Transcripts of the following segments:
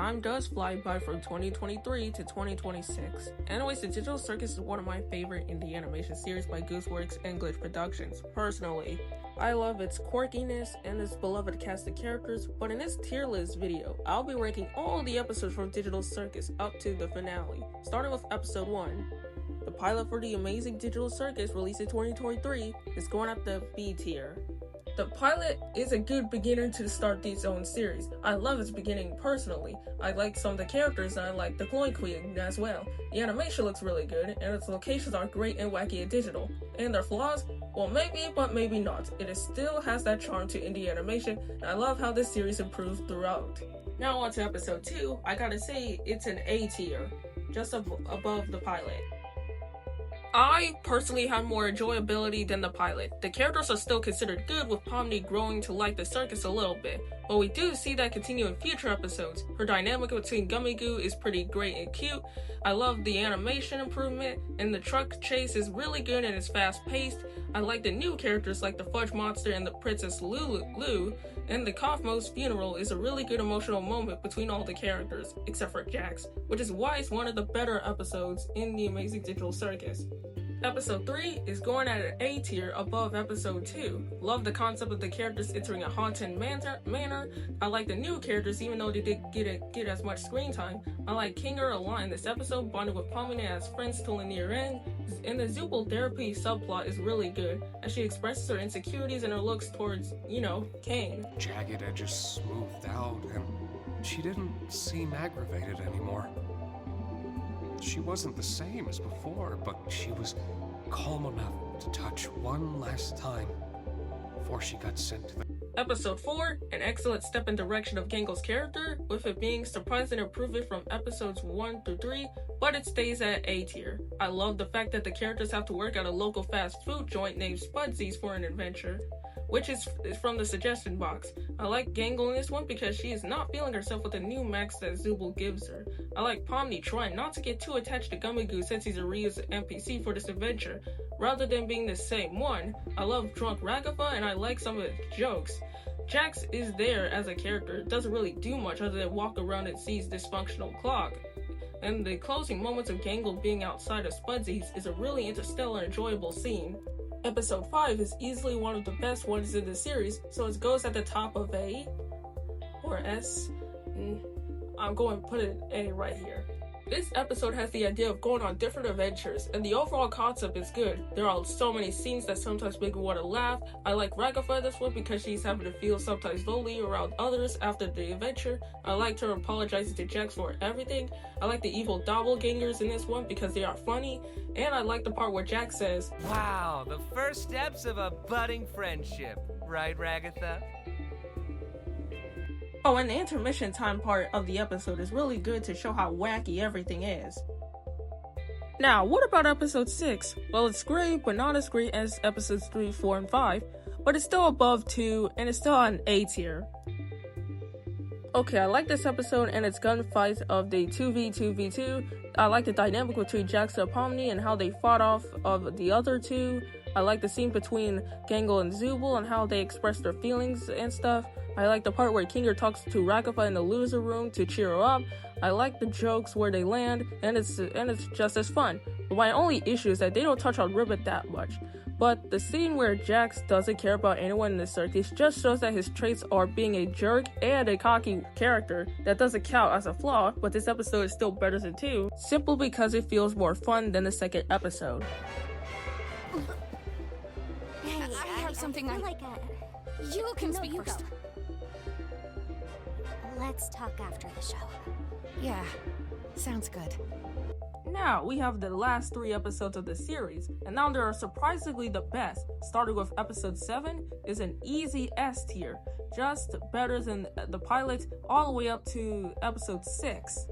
time does fly by from 2023 to 2026. Anyways, the Digital Circus is one of my favorite indie animation series by Gooseworks and Glitch Productions, personally. I love its quirkiness and its beloved cast of characters, but in this tier list video, I'll be ranking all the episodes from Digital Circus up to the finale, starting with episode 1. The pilot for the amazing Digital Circus, released in 2023, is going at the B tier. The pilot is a good beginner to start its own series. I love its beginning personally. I like some of the characters and I like the Glowing Queen as well. The animation looks really good and its locations are great and wacky and digital. And their flaws? Well, maybe, but maybe not. It still has that charm to indie animation and I love how this series improves throughout. Now on to episode 2, I gotta say it's an A tier, just above the pilot. I personally had more enjoyability than the pilot. The characters are still considered good, with Pomni growing to like the circus a little bit, but we do see that continue in future episodes. Her dynamic between Gummy Goo is pretty great and cute. I love the animation improvement, and the truck chase is really good and is fast paced. I like the new characters like the Fudge Monster and the Princess Lulu, and the Kaufmo's funeral is a really good emotional moment between all the characters, except for Jax, which is why it's one of the better episodes in the Amazing Digital Circus. Episode 3 is going at an A tier above episode 2. Love the concept of the characters entering a haunted manor. I like the new characters even though they didn't get as much screen time. I like Kinger a lot in this episode, bonded with Pomni as friends till the near end. And the Zooble therapy subplot is really good, as she expresses her insecurities and her looks towards, Kane. Jagged edges smoothed out and she didn't seem aggravated anymore. She wasn't the same as before, but she was calm enough to touch one last time before she got sent to the... Episode 4, an excellent step in direction of Gangle's character, with it being surprising improvement from episodes 1 through 3, but it stays at A tier. I love the fact that the characters have to work at a local fast food joint named Spudsies for an adventure, which is from the suggestion box. I like Gangle in this one because she is not feeling herself with the new max that Zooble gives her. I like Pomni trying not to get too attached to Gummy Goo since he's a reused NPC for this adventure, rather than being the same one. I love Drunk Ragapha and I like some of his jokes. Jax is there as a character, doesn't really do much other than walk around and sees dysfunctional clock. And the closing moments of Gangle being outside of Spudsies is a really interstellar enjoyable scene. Episode 5 is easily one of the best ones in the series, so it goes at the top of A or S. I'm going to put it A right here. This episode has the idea of going on different adventures, and the overall concept is good. There are so many scenes that sometimes make me want to laugh. I like Ragapha in this one because she's having to feel sometimes lonely around others after the adventure. I liked her apologizing to Jax for everything. I like the evil doppelgangers in this one because they are funny, and I like the part where Jax says, "Wow, the first steps of a budding friendship, right, Ragatha?" Oh, and the intermission time part of the episode is really good to show how wacky everything is. Now, what about episode 6? Well, it's great, but not as great as episodes 3, 4, and 5, but it's still above 2, and it's still on A tier. Okay, I like this episode and its gunfight of the 2v2v2. I like the dynamic between Jax and Pomni and how they fought off of the other two. I like the scene between Gangle and Zooble and how they express their feelings and stuff. I like the part where Kinger talks to Ragapha in the loser room to cheer her up. I like the jokes where they land, and it's just as fun. But my only issue is that they don't touch on Ribbit that much. But the scene where Jax doesn't care about anyone in the circus just shows that his traits are being a jerk and a cocky character. That doesn't count as a flaw, but this episode is still better than 2, simply because it feels more fun than the second episode. Hey, I have something I like. You can speak first. Let's talk after the show. Yeah, sounds good. Now, we have the last 3 episodes of the series, and now they are surprisingly the best. Starting with episode 7 is an easy S tier, just better than the pilot all the way up to episode 6.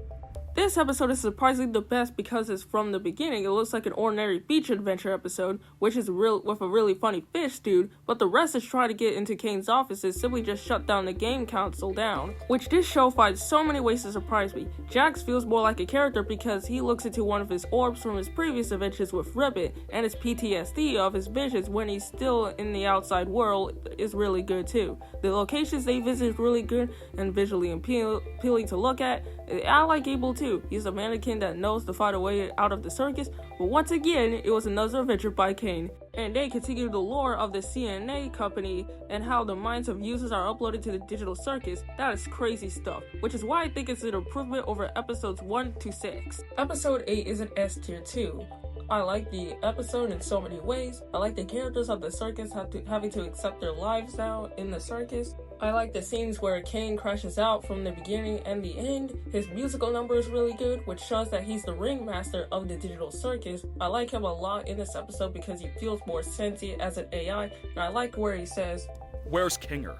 This episode is surprisingly the best because it's from the beginning. It looks like an ordinary beach adventure episode, which is with a really funny fish dude, but the rest is trying to get into Kane's office and simply just shut down the game console down, which this show finds so many ways to surprise me. Jax feels more like a character because he looks into one of his orbs from his previous adventures with Ribbit, and his PTSD of his visions when he's still in the outside world is really good too. The locations they visit is really good and visually appealing to look at. I like Abel too. He's a mannequin that knows to find a way out of the circus, but once again, it was another adventure by Kane. And they continue the lore of the CNA company and how the minds of users are uploaded to the digital circus. That is crazy stuff, which is why I think it's an improvement over episodes 1 to 6. Episode 8 is an S tier too. I like the episode in so many ways. I like the characters of the circus having to accept their lives now in the circus. I like the scenes where Kane crashes out from the beginning and the end. His musical number is really good, which shows that he's the ringmaster of the digital circus. I like him a lot in this episode because he feels more sentient as an AI, and I like where he says, "Where's Kinger?"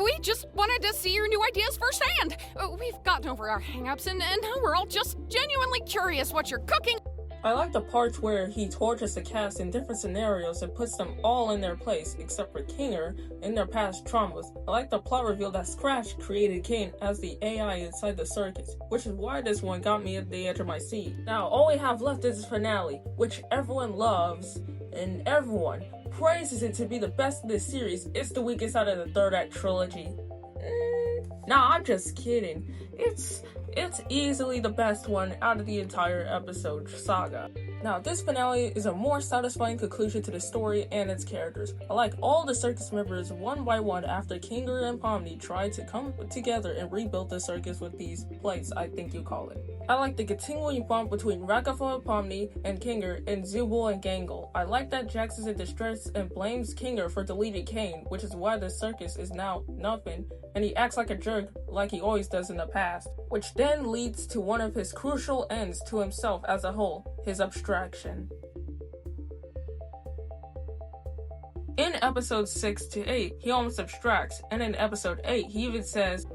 We just wanted to see your new ideas firsthand. We've gotten over our hang-ups, and now we're all just genuinely curious what you're cooking. I like the parts where he tortures the cast in different scenarios and puts them all in their place, except for Kinger, in their past traumas. I like the plot reveal that Scratch created Kane as the AI inside the circus, which is why this one got me at the edge of my seat. Now, all we have left is the finale, which everyone loves, and everyone praises it to be the best of this series. It's the weakest out of the third act trilogy. Nah, I'm just kidding. It's easily the best one out of the entire episode saga. Now, this finale is a more satisfying conclusion to the story and its characters. I like all the circus members one by one after Kinger and Pomni tried to come together and rebuild the circus with these plates, I think you call it. I like the continuing bond between Rakafa, Pomni, and Kinger, and Zubul and Gangle. I like that Jax is in distress and blames Kinger for deleting Kane, which is why the circus is now nothing, and he acts like a jerk like he always does in the past, which then leads to one of his crucial ends to himself as a whole, his abstraction. In episodes 6 to 8, he almost abstracts, and in episode 8, he even says,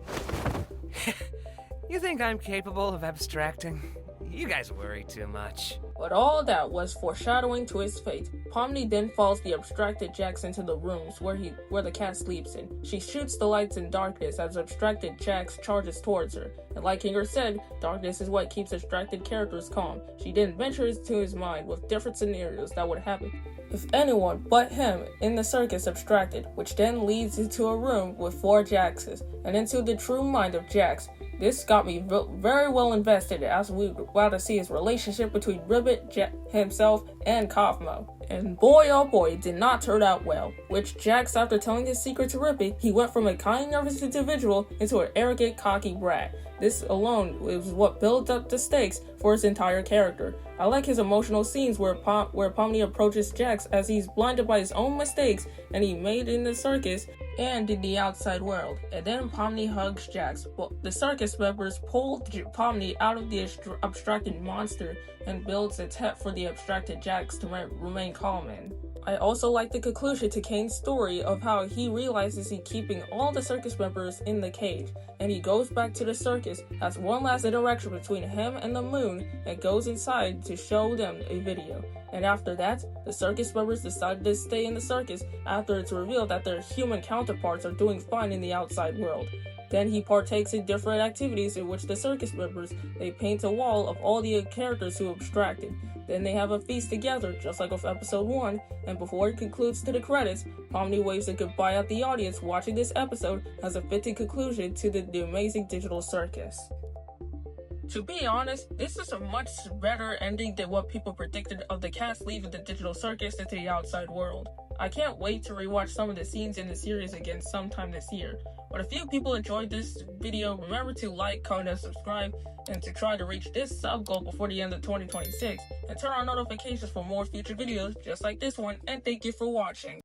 You think I'm capable of abstracting? You guys worry too much. But all that was foreshadowing to his fate. Pomni then follows the abstracted Jax into the rooms where the cat sleeps in. She shoots the lights in darkness as abstracted Jax charges towards her. And like Kinger said, darkness is what keeps abstracted characters calm. She then ventures to his mind with different scenarios that would happen if anyone but him in the circus abstracted, which then leads into a room with 4 Jaxes and into the true mind of Jax. This got me very well invested as we were about to see his relationship between Ribbit, himself, and Cosmo. And boy oh boy, it did not turn out well. Which Jax, after telling his secret to Ribbit, he went from a kind, nervous individual into an arrogant, cocky brat. This alone is what built up the stakes for his entire character. I like his emotional scenes where Pomni approaches Jax as he's blinded by his own mistakes and he made in the circus and in the outside world. And then Pomni hugs Jax. Well, the circus members pull Pomni out of the abstracted monster and builds a tent for the abstracted Jax to remain calm in. I also like the conclusion to Kane's story of how he realizes he's keeping all the circus members in the cage, and he goes back to the circus, has one last interaction between him and the moon, and goes inside to show them a video. And after that, the circus members decided to stay in the circus after it's revealed that their human counterparts are doing fine in the outside world. Then he partakes in different activities in which the circus members, they paint a wall of all the characters who abstracted. Then they have a feast together, just like with episode 1, and before it concludes to the credits, Pomni waves a goodbye at the audience watching this episode as a fitting conclusion to the amazing digital circus. To be honest, this is a much better ending than what people predicted of the cast leaving the digital circus into the outside world. I can't wait to rewatch some of the scenes in the series again sometime this year. But if you people enjoyed this video, remember to like, comment, and subscribe, and to try to reach this sub goal before the end of 2026, and turn on notifications for more future videos just like this one, and thank you for watching.